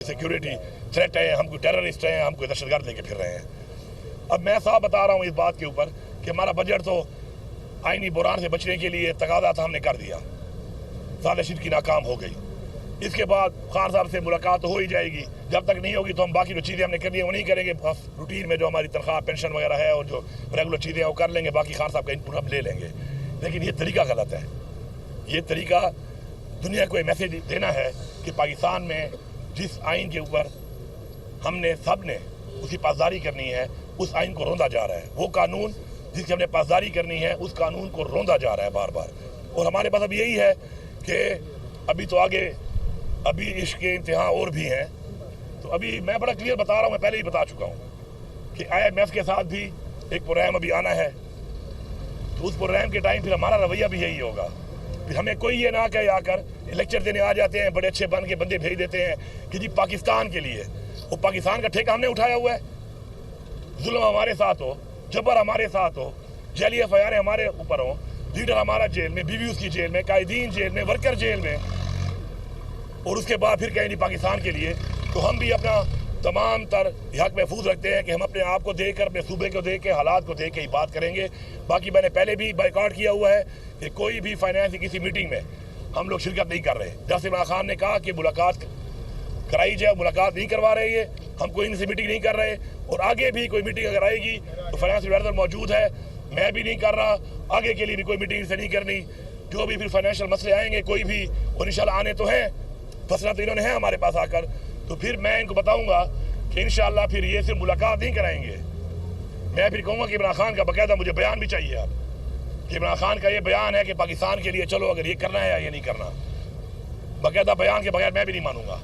Security threat है, हम कोई टेररिस्ट हैं, हम कोई दहशतगर्द लेके फिर रहे हैं। अब मैं साफ बता रहा हूँ इस बात के ऊपर कि हमारा बजट तो आईनी बुरान से बचने के लिए तकादा था, हमने कर दिया, साजिश की नाकाम हो गई। इसके बाद खान साहब से मुलाकात हो ही जाएगी, जब तक नहीं होगी तो हम बाकी जो चीज़ें हमने करनी है वो नहीं करेंगे। बस रूटीन में जो हमारी तनख्वाह पेंशन वगैरह है और जो रेगुलर चीज़ें हैं वो कर लेंगे, बाकी खान साहब का इनपुट हम ले लेंगे। लेकिन ये तरीका गलत है। ये तरीका दुनिया को ये मैसेज देना है कि पाकिस्तान में जिस आइन के ऊपर हमने सब ने उसकी पासदारी करनी है, उस आइन को रोंदा जा रहा है। वो कानून जिसकी हमने पासदारी करनी है, उस कानून को रोंदा जा रहा है बार बार। और हमारे पास अब यही है कि अभी तो आगे अभी इसके इम्तिहान और भी हैं। तो अभी मैं बड़ा क्लियर बता रहा हूँ, मैं पहले ही बता चुका हूँ कि IMF के साथ भी एक प्रोग्राम अभी आना है। तो उस प्रोग्राम के टाइम फिर हमारा रवैया भी यही होगा। फिर हमें कोई ये ना कहे आकर लेक्चर देने आ जाते हैं, बड़े अच्छे बन के बंदे भेज देते हैं कि जी पाकिस्तान के लिए। वो पाकिस्तान का ठेका हमने उठाया हुआ है। जुल्म हमारे साथ हो, जबर हमारे साथ हो, जैली FIR हमारे ऊपर हो, लीडर हमारा जेल में, बीवी उसकी जेल में, कायदीन जेल में, वर्कर जेल में, और उसके बाद फिर कहें जी पाकिस्तान के लिए। तो हम भी अपना तमाम तर हक महफूज रखते हैं कि हम अपने आप को देख कर, अपने सूबे को देख के, हालात को देख के ही बात करेंगे। बाकी मैंने पहले भी बाइकआउट किया हुआ है कि कोई भी फाइनेंस की किसी मीटिंग में हम लोग शिरकत नहीं कर रहे। जब इमरान खान ने कहा कि मुलाकात कराई जाए, मुलाकात नहीं करवा रहे ये, हम कोई इनसे मीटिंग नहीं कर रहे। और आगे भी कोई मीटिंग अगर आएगी तो फाइनेंस एडवाइजर मौजूद है, मैं भी नहीं कर रहा, आगे के लिए भी कोई मीटिंग से नहीं करनी। जो भी फिर फाइनेंशियल मसले आएंगे कोई भी, और इंशाल्लाह आने तो हैं, फसला तो इन्होंने है हमारे पास आकर, तो फिर मैं इनको बताऊंगा कि इंशाल्लाह फिर ये सिर्फ मुलाकात नहीं कराएंगे। मैं फिर कहूँगा कि इमरान खान का बाकायदा मुझे बयान भी चाहिए आप, कि इमरान खान का ये बयान है कि पाकिस्तान के लिए चलो अगर ये करना है या ये नहीं करना, बाकायदा बयान के बगैर मैं भी नहीं मानूंगा।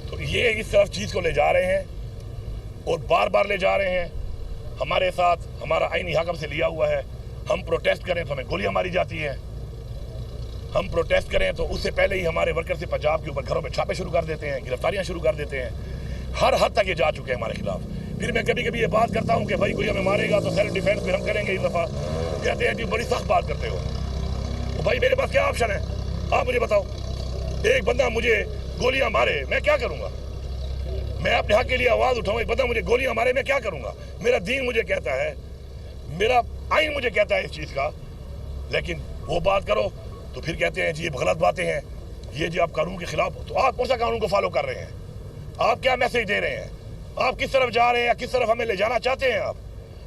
तो ये इस तरफ चीज़ को ले जा रहे हैं और बार बार ले जा रहे हैं। हमारे साथ हमारा आईनी हक हमसे लिया हुआ है। हम प्रोटेस्ट करें तो हमें गोलियां मारी जाती हैं, हम प्रोटेस्ट करें तो उससे पहले ही हमारे वर्कर से पंजाब के ऊपर घरों में छापे शुरू कर देते हैं, गिरफ्तारियां शुरू कर देते हैं। हर हद तक ये जा चुके हैं हमारे खिलाफ। फिर मैं कभी कभी ये बात करता हूँ कि भाई कोई हमें मारेगा तो सेल्फ डिफेंस में हम करेंगे। इस दफ़ा कहते हैं कि बड़ी सख्त बात करते हो। तो भाई मेरे पास क्या ऑप्शन है, आप मुझे बताओ। एक बंदा मुझे गोलियां मारे, मैं क्या करूँगा? मैं अपने हक के लिए आवाज़ उठाऊँ, एक बंदा मुझे गोलियां मारे, मैं क्या करूँगा? मेरा दीन मुझे कहता है, मेरा आइन मुझे कहता है इस चीज़ का। लेकिन वो बात करो तो फिर कहते हैं जी ये गलत बातें हैं, ये जी आप कानून के खिलाफ। तो आप कौन सा कानून को फॉलो कर रहे हैं? आप क्या मैसेज दे रहे हैं? आप किस तरफ जा रहे हैं या किस तरफ हमें ले जाना चाहते हैं? आप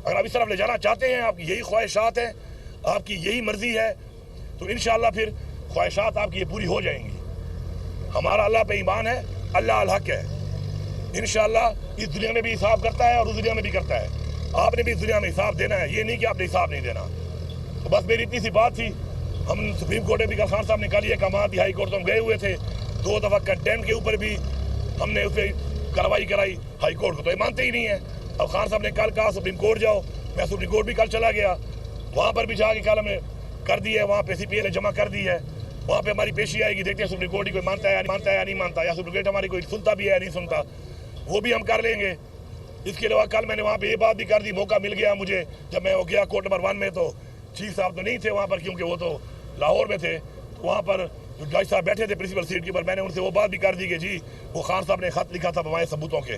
अगर आप इस तरफ ले जाना चाहते हैं, आपकी यही ख्वाहिशात हैं, आपकी यही मर्जी है, तो इंशाअल्लाह फिर ख्वाहिशात आपकी ये पूरी हो जाएंगी। हमारा अल्लाह पे ईमान है, अल्लाह अल हक है। इंशाअल्लाह इस दुनिया में भी हिसाब करता है और उस दुनिया में भी करता है। आपने भी इस दुनिया में हिसाब देना है, ये नहीं कि आपने हिसाब नहीं देना। तो बस मेरी इतनी सी बात थी। हम सुप्रीम कोर्ट में भी कल खान साहब ने कहा लिया कमात, हाई कोर्ट तो हम गए हुए थे, 2 दफ़ा कंटेम्प्ट के ऊपर भी हमने उस पर कार्रवाई कराई हाई कोर्ट को, तो ये मानते ही नहीं है। अब खान साहब ने कल कहा सुप्रीम कोर्ट जाओ, मैं सुप्रीम कोर्ट भी कल चला गया, वहाँ पर भी जाके कल हमने कर दी है, वहाँ पे CPA ने जमा कर दी है, वहाँ पे हमारी पेशी आएगी, देखते हैं सुप्रीम कोर्ट ही कोई मानता है या नहीं मानता, या सुप्रीम कोर्ट हमारी कोई सुनता भी है या नहीं सुनता, वो भी हम कर लेंगे। इसके अलावा कल मैंने वहाँ पे ये बात भी कर दी, मौका मिल गया मुझे, जब मैं वो गया कोर्ट नंबर 1 में, तो चीफ साहब तो नहीं थे वहाँ पर क्योंकि वो तो लाहौर में थे। तो वहाँ पर जो जज साहब बैठे थे प्रिंसिपल सीट के ऊपर, मैंने उनसे वो बात भी कर दी कि जी वो खान साहब ने खत लिखा था हमारे सबूतों के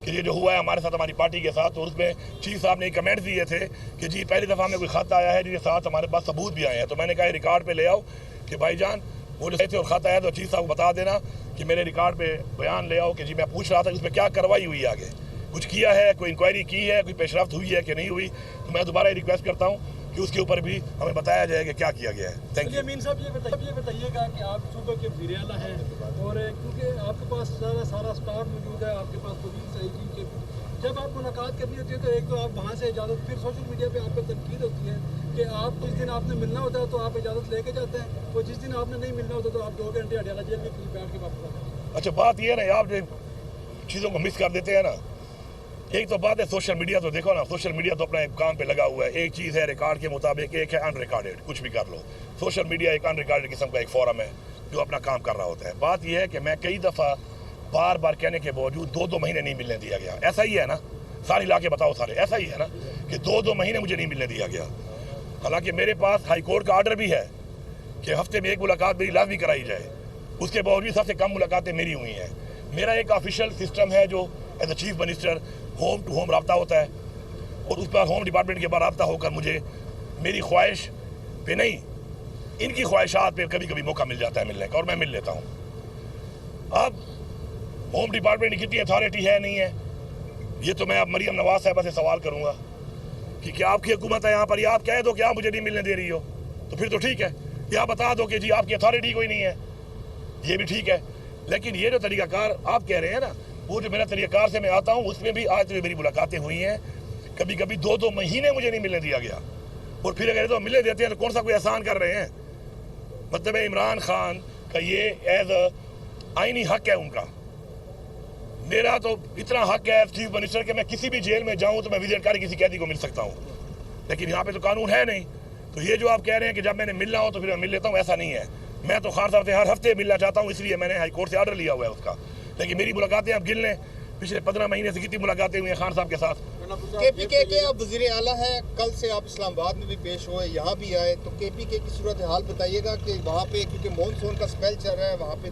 कि ये जो हुआ है हमारे साथ, हमारी पार्टी के साथ, तो उसमें चीफ साहब ने कमेंट दिए थे कि जी पहली दफ़ा हमें कोई खत आया है जिसके साथ हमारे पास सबूत भी आए हैं। तो मैंने कहा रिकॉर्ड पे ले आओ कि भाईजान वो जो थे और खत आया तो चीफ साहब को बता देना कि मेरे रिकॉर्ड पे बयान ले आओ कि जी मैं पूछ रहा था कि उसमें क्या कार्रवाई हुई, आगे कुछ किया है, कोई इंक्वायरी की है, कोई पेशरफ्त हुई है कि नहीं हुई। तो मैं दोबारा रिक्वेस्ट करता हूँ कि उसके ऊपर भी हमें बताया जाए कि क्या किया गया है। Thank you. मीन साहब ये बताइएगा कि आप सूबे के वज़ीर आला हैं और क्योंकि आपके पास सारा स्टाफ मौजूद है, आपके पास पुलिस आईजी के, जब आप मुलाकात करनी होती है तो एक तो आप वहाँ से इजाज़त, फिर सोशल मीडिया पे आप पर तनकीद होती है कि आप जिस दिन आपने मिलना होता है तो आप इजाज़त लेके जाते हैं, और जिस दिन आपने नहीं मिलना होता तो आप 2 घंटे अडयाला जेल में बैठ के वापस आते हैं। अच्छा बात ये है ना, आप जो चीज़ों को मिस कर देते हैं ना, एक तो बात है सोशल मीडिया, तो देखो ना सोशल मीडिया तो अपने काम पे लगा हुआ है। एक चीज़ है रिकॉर्ड के मुताबिक, एक है अनरिकॉर्डेड, कुछ भी कर लो। सोशल मीडिया एक अनरिकॉर्डेड किस्म का एक फोरम है जो अपना काम कर रहा होता है। बात यह है कि मैं कई दफ़ा बार बार कहने के बावजूद 2-2 महीने नहीं मिलने दिया गया। ऐसा ही है ना, सारी ला के बताओ सारे, ऐसा ही है ना कि 2-2 महीने मुझे नहीं मिलने दिया गया। हालांकि मेरे पास हाई कोर्ट का आर्डर भी है कि हफ्ते में एक मुलाकात मेरी लाजमी कराई जाए। उसके बावजूद सबसे कम मुलाकातें मेरी हुई हैं। मेरा एक ऑफिशियल सिस्टम है जो as a chief minister home to home रब्ता होता है, और उस पर होम डिपार्टमेंट के बाद रब्ता होकर मुझे मेरी ख्वाहिश पे नहीं, इनकी ख्वाहिशात पे कभी कभी मौका मिल जाता है मिलने का, और मैं मिल लेता हूँ। अब होम डिपार्टमेंट की कितनी अथॉरिटी है नहीं है, ये तो मैं अब मरीम नवाज साहबा से सवाल करूँगा कि क्या आपकी हुकूमत है यहाँ पर, या आप कह दो कि आप मुझे नहीं मिलने दे रही हो तो फिर तो ठीक है, या बता दो कि जी आपकी अथॉरिटी कोई नहीं है, ये भी ठीक है। लेकिन ये जो तरीक़ाकार आप कह रहे हैं ना, वो जो मेरा तरीक़ाकार से मैं आता हूँ उसमें भी आज मेरी मुलाकातें हुई हैं, कभी कभी 2-2 महीने मुझे नहीं मिलने दिया गया, और फिर अगर तो मिलने देते हैं तो कौन सा कोई एहसान कर रहे हैं। मतलब इमरान खान का ये एज आईनी हक है उनका, मेरा तो इतना हक है चीफ मिनिस्टर कि मैं किसी भी जेल में जाऊं तो मैं विजिट करके किसी कैदी को मिल सकता हूं, लेकिन यहाँ पे तो कानून है नहीं। तो ये जो आप कह रहे हैं कि जब मैंने मिलना हो तो फिर मैं मिल लेता हूँ, ऐसा नहीं है। मैं तो खान साहब से हर हफ्ते मिलना चाहता हूँ, इसलिए मैंने हाई कोर्ट से ऑर्डर लिया हुआ है उसका। लेकिन मेरी मुलाकातें आप गिन लें, पिछले 15 महीने से कितनी मुलाकातें हुई हैं खान साहब के साथ। KPK के आप वज़ीर आला हैं, कल से आप इस्लामाबाद में भी पेश हुए, यहाँ भी आए, तो KPK की सूरत हाल बताइएगा कि वहाँ पे, क्योंकि मानसून का स्पेल चल रहा है, वहाँ पे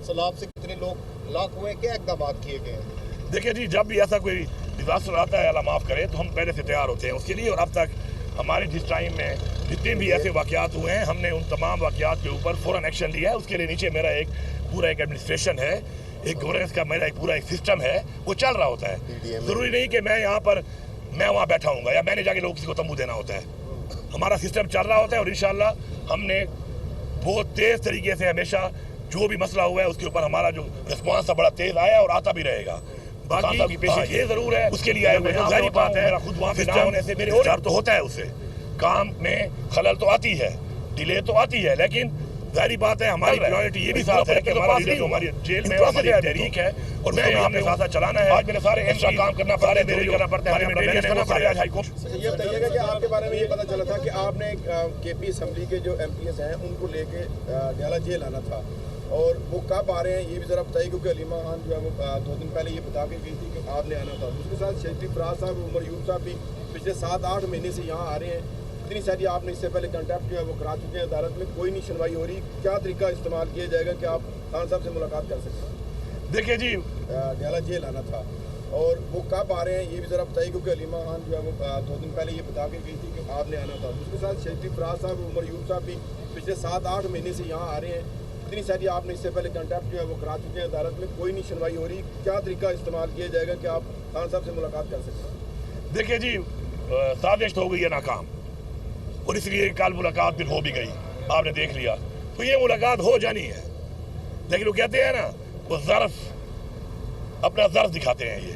सैलाब से कितने लोग हलाक हुए, क्या इक़दाम किए गए हैं? देखिए जी, जब भी ऐसा कोई डिजास्टर आता है, अल्लाह माफ़ करे, तो हम पहले से तैयार होते हैं उसके लिए। और अब तक हमारे जिस टाइम में जितने भी ऐसे वाक़यात हुए हैं, हमने उन तमाम वाक़यात के ऊपर फ़ौरन एक्शन लिया है। उसके लिए नीचे मेरा एक पूरा एक एडमिनिस्ट्रेशन है, एक गवर्नेंस का मेरा एक पूरा एक सिस्टम है, वो चल रहा होता है। ज़रूरी नहीं कि मैं यहाँ पर मैं वहाँ बैठा हूँगा या मैंने जाके लोगों किसी को तंबू देना होता है। हमारा सिस्टम चल रहा होता है, और इंशाअल्लाह हमने बहुत तेज़ तरीके से हमेशा जो भी मसला हुआ है उसके ऊपर हमारा जो रिस्पॉन्स था बड़ा तेज़ आया और आता भी रहेगा। बाकी ये ज़रूर है, उसके लिए आए हुए हैं, जारी बात है, खुद वहाँ पे ना होने से मेरे डर तो होता है, उससे काम में खलल तो आती है, डिले तो आती है, लेकिन जारी बात है हमारी प्रायोरिटी ये भी साथ है कि हमारा जो हमारी जेल में हमारी तहरीक है, और मैं यहाँ पे साथ चलाना है। आज मेरे सारे एक्स्ट्रा काम करना पड़ता है, मेरे करना पड़ता है, हाई कोर्ट। ये बताइएगा कि आपके बारे में ये पता चला था कि आपने KP असम्बली के जो MPs हैं उनको लेके डयाला जेल आना था, और वो कब आ रहे हैं ये भी ज़रा बताइए, क्योंकि अलीमा खान जो है वो 2 दिन पहले ये बता के गई थी कि आपने आना था। उसके साथ शरीफ फराज साहब, उमर यूब साहब भी पिछले 7-8 महीने से यहाँ आ रहे हैं। इतनी सारी आपने इससे पहले कंटेक्ट जो है वो करा चुके हैं अदालत में, कोई नहीं सुनवाई हो रही। क्या तरीका इस्तेमाल किया जाएगा कि आप खान साहब से मुलाकात कर सकें? देखिए जी, डयाला जेल आना था, और वो कब आ रहे हैं ये भी ज़रा बताइए, क्योंकि अलीमा खान जो है वो 2 दिन पहले ये बता के गई थी कि आपने आना था। उसके साथ शरीफ फराज साहब, उमर यूब साहब भी पिछले 7-8 महीने से यहाँ आ रहे हैं। इतनी सारी आपने इससे पहले कंटेक्ट जो है वो करा चुके हैं अदालत में, कोई नहीं सुनवाई हो रही। क्या तरीका इस्तेमाल किया जाएगा कि आप खान साहब से मुलाकात कर सकें? देखिए जी, साजिश तो हो गई है नाकाम, और इसलिए कल मुलाकात फिर हो भी गई, आपने देख लिया। तो ये मुलाकात हो जानी है, लेकिन वो कहते हैं ना, वो ज़र्फ अपना ज़र्फ दिखाते हैं, ये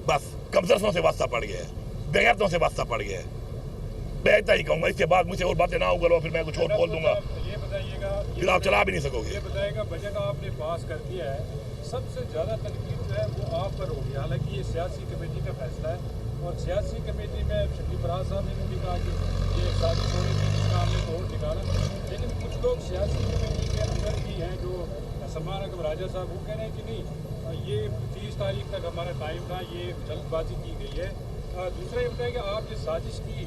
बस कमज़र्फों से वास्ता पड़ गया है, बेगैरतों से वास्ता पड़ गया है। मैं इतना ही कहूँगा, इसके बाद मुझसे और बातें ना उगलो, फिर मैं कुछ और बोल दूंगा, ये बताइएगा, फिर आप चला भी नहीं सकोगे। ये बताइएगा, बजट आपने पास कर दिया है, सबसे ज़्यादा तनकीद जो है वो आप पर होगी। हालांकि ये सियासी कमेटी का फैसला है, और सियासी कमेटी में शरीफ फराज साहब ने भी कहा कि ये साजिश हो रही थी, जिसका हमने तोड़ निकाला। लेकिन कुछ लोग सियासी कमेटी के अंदर भी हैं, जो सलमान अकबर राजा साहब, वो कह रहे हैं कि नहीं, ये 30 तारीख तक हमारा टाइम था, ये जल्दबाजी की गई है। दूसरा ये बताया कि आप जिस साजिश की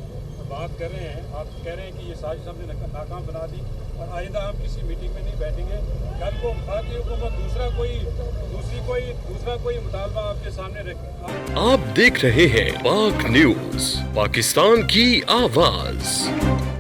बात कर रहे हैं, आप कह रहे हैं कि ये साजिश हमने नाकाम बना दी, और आइंदा हम किसी मीटिंग में नहीं बैठेंगे। कल को भारतीय हुकूमत दूसरा कोई मुतालबा आपके सामने रखे। आप देख रहे हैं पाक न्यूज, पाकिस्तान की आवाज।